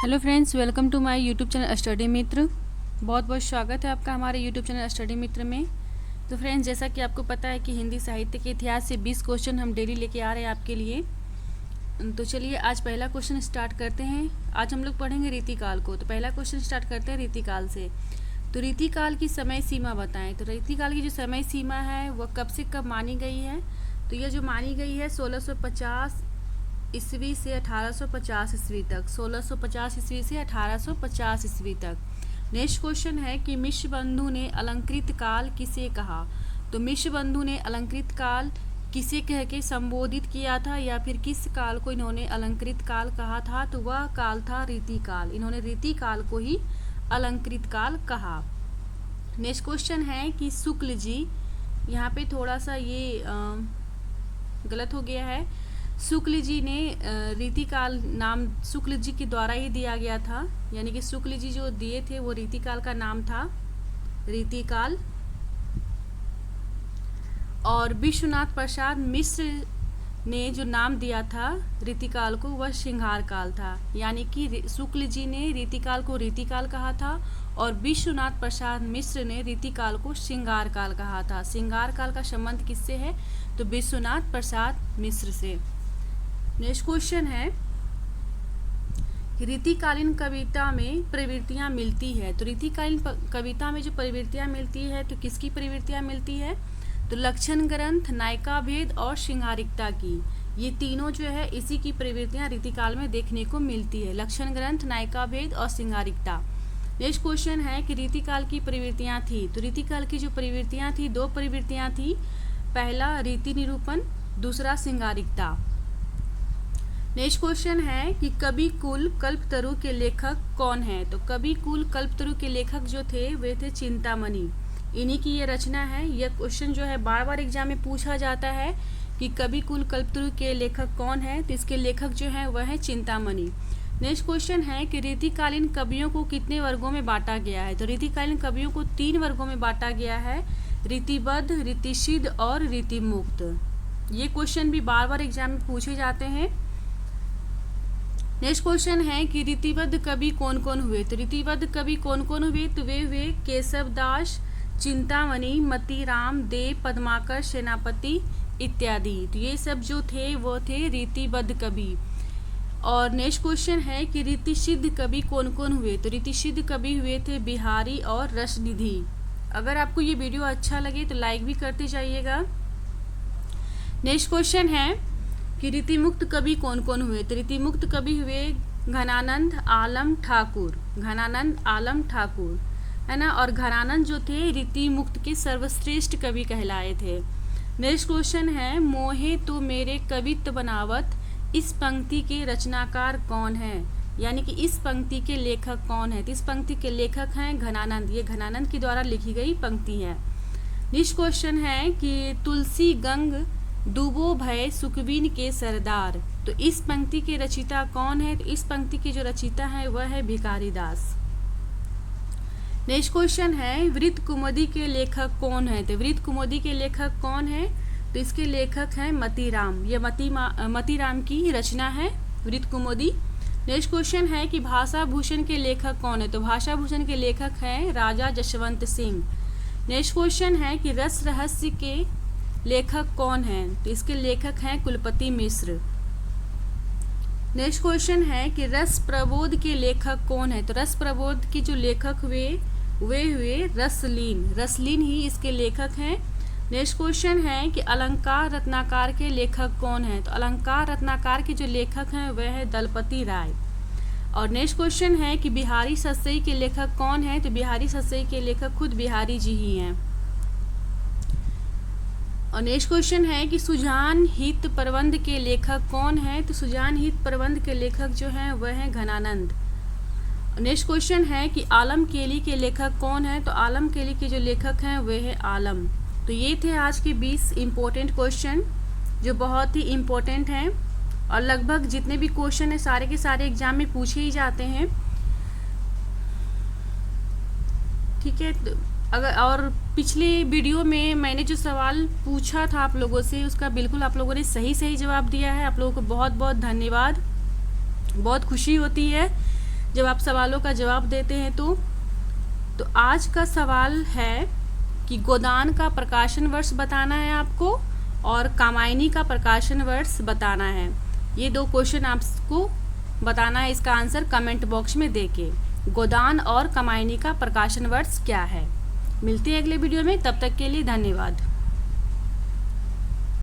Hello friends, welcome to my YouTube channel study Mitra. बहुत बहुत स्वागत है आपका हमारे यूट्यूब चैनल स्टडी मित्र में। तो फ्रेंड्स, जैसा कि आपको पता है कि हिंदी साहित्य के इतिहास से 20 क्वेश्चन हम डेली लेके आ रहे हैं आपके लिए। तो चलिए आज पहला क्वेश्चन स्टार्ट करते हैं। आज हम लोग पढ़ेंगे रीतिकाल को। तो पहला क्वेश्चन स्टार्ट करते हैं रीतिकाल से। तो रीतिकाल की समय सीमा बताएं। तो रीतिकाल की जो समय सीमा है वह कब से कब मानी गई है? तो यह जो मानी गई है 1650 ईस्वी से 1850 ईस्वी तक। 1650 ईस्वी से 1850 ईस्वी तक। नेक्स्ट क्वेश्चन है कि मिश्र बंधु ने अलंकृत काल किसे कहा? तो मिश्र बंधु ने अलंकृत काल किसे कह के संबोधित किया था, या फिर किस काल को इन्होंने अलंकृत काल कहा था? तो वह काल था रीतिकाल। इन्होंने रीतिकाल को ही अलंकृत काल कहा। नेक्स्ट क्वेश्चन है कि शुक्ल जी, यहाँ पे थोड़ा सा ये गलत हो गया है। शुक्ल जी ने रीतिकाल नाम शुक्ल जी के द्वारा ही दिया गया था, यानी कि शुक्ल जी जो दिए थे वो रीतिकाल का नाम था रीतिकाल। और विश्वनाथ प्रसाद मिश्र ने जो नाम दिया था रीतिकाल को वह श्रृंगार काल था। यानी कि शुक्ल जी ने रीतिकाल को रीतिकाल कहा था और विश्वनाथ प्रसाद मिश्र ने रीतिकाल को श्रृंगार काल कहा था। श्रृंगार काल का संबंध किससे है? तो विश्वनाथ प्रसाद मिश्र से। नेक्स्ट क्वेश्चन है कि रीतिकालीन कविता में प्रवृत्तियां मिलती है। तो रीतिकालीन कविता में जो प्रवृत्तियां मिलती है तो किसकी प्रवृत्तियां मिलती है? तो लक्षण ग्रंथ, नायिका भेद और श्रृंगारिकता की। ये तीनों जो है इसी की प्रवृत्तियां रीतिकाल में देखने को मिलती है। लक्षण ग्रंथ, नायिका भेद और श्रृंगारिकता। नेक्स्ट क्वेश्चन है कि रीतिकाल की प्रवृत्तियां थी। तो रीतिकाल की जो प्रवृत्तियां थी, दो प्रवृत्तियां थी। पहला रीति निरूपण, दूसरा श्रृंगारिकता। नेक्स्ट क्वेश्चन है कि कवि कुल कल्पतरु के लेखक कौन है? तो कवि कुल कल्पतरु के लेखक जो थे वे थे चिंतामणि। इन्हीं की ये रचना है। यह क्वेश्चन जो है बार बार एग्जाम में पूछा जाता है कि कवि कुल कल्पतरु के लेखक कौन है? तो इसके लेखक जो है वह है चिंतामणि। नेक्स्ट क्वेश्चन है कि रीतिकालीन कवियों को कितने वर्गों में बांटा गया है? तो रीतिकालीन कवियों को 3 वर्गों में बांटा गया है। रीतिबद्ध, रीतिसिद्ध और रीतिमुक्त। ये क्वेश्चन भी बार बार एग्जाम में पूछे जाते हैं। नेक्स्ट क्वेश्चन है कि रीतिबद्ध कवि कौन कौन हुए? तो रीतिबद्ध कवि कौन कौन हुए? तो वे हुए केशवदास, चिंतामणि, मतीराम, देव, पद्माकर, सेनापति इत्यादि। तो ये सब जो थे वो थे रीतिबद्ध कवि। और नेक्स्ट क्वेश्चन है कि रीतिसिद्ध कवि कौन कौन हुए? तो रीतिसिद्ध कवि हुए थे बिहारी और रसनिधि। अगर आपको ये वीडियो अच्छा लगे तो लाइक भी करते जाइएगा। नेक्स्ट क्वेश्चन है कि रीतिमुक्त कवि कौन कौन हुए? तो रीतिमुक्त कवि हुए घनानंद, आलम, ठाकुर। घनानंद, आलम, ठाकुर, है ना। और घनानंद जो थे रीतिमुक्त के सर्वश्रेष्ठ कवि कहलाए थे। नेक्स्ट क्वेश्चन है मोहे तो मेरे कवित्व बनावत, इस पंक्ति के रचनाकार कौन है? यानी कि इस पंक्ति के लेखक कौन है? तो इस पंक्ति के लेखक हैं घनानंद। ये घनानंद के द्वारा लिखी गई पंक्ति है। नेक्स्ट क्वेश्चन है कि तुलसी गंग डूबो भय सुखबीन के सरदार। तो इस पंक्ति के रचिता कौन है? तो इस पंक्ति के जो रचिता है वह है भिखारी दास। नेक्स्ट क्वेश्चन है वृत्त कुमुदी के लेखक कौन है? तो वृत्त कुमुदी के लेखक कौन है? तो इसके लेखक हैं मतीराम। यह मतीराम की रचना है वृत्त कुमुदी। नेक्स्ट क्वेश्चन है कि भाषा भूषण के लेखक कौन है? तो भाषा भूषण के लेखक हैं राजा जसवंत सिंह। नेक्स्ट क्वेश्चन है कि रस रहस्य के लेखक कौन हैं? तो इसके लेखक हैं कुलपति मिश्र। नेक्स्ट क्वेश्चन है कि रस प्रबोध के लेखक कौन है? तो रस प्रबोध के जो लेखक वे हुए रसलीन। रसलीन ही इसके लेखक हैं। नेक्स्ट क्वेश्चन है कि अलंकार रत्नाकर के लेखक कौन है? तो अलंकार रत्नाकर के जो लेखक हैं वह है दलपति राय। और नेक्स्ट क्वेश्चन है कि बिहारी सस्सई के लेखक कौन है? तो बिहारी सस्सई के लेखक खुद बिहारी जी ही हैं। और नेक्स्ट क्वेश्चन है कि सुजान हित प्रबंध के लेखक कौन है? तो सुजान हित प्रबंध के लेखक जो हैं वह हैं घनानंद। नेक्स्ट क्वेश्चन है कि आलम केली के लेखक कौन है? तो आलम केली के जो लेखक हैं वे हैं आलम। तो ये थे आज के 20 इम्पोर्टेंट क्वेश्चन जो बहुत ही इम्पोर्टेंट हैं और लगभग जितने भी क्वेश्चन हैं सारे के सारे एग्जाम में पूछे ही जाते हैं। ठीक है। तो अगर और पिछले वीडियो में मैंने जो सवाल पूछा था आप लोगों से उसका बिल्कुल आप लोगों ने सही जवाब दिया है। आप लोगों को बहुत बहुत धन्यवाद। बहुत खुशी होती है जब आप सवालों का जवाब देते हैं तो आज का सवाल है कि गोदान का प्रकाशन वर्ष बताना है आपको और कामायनी का प्रकाशन वर्ष बताना है। ये 2 क्वेश्चन आपको बताना है, इसका आंसर कमेंट बॉक्स में देके। गोदान और कामायनी का प्रकाशन वर्ष क्या है। मिलते हैं अगले वीडियो में, तब तक के लिए धन्यवाद।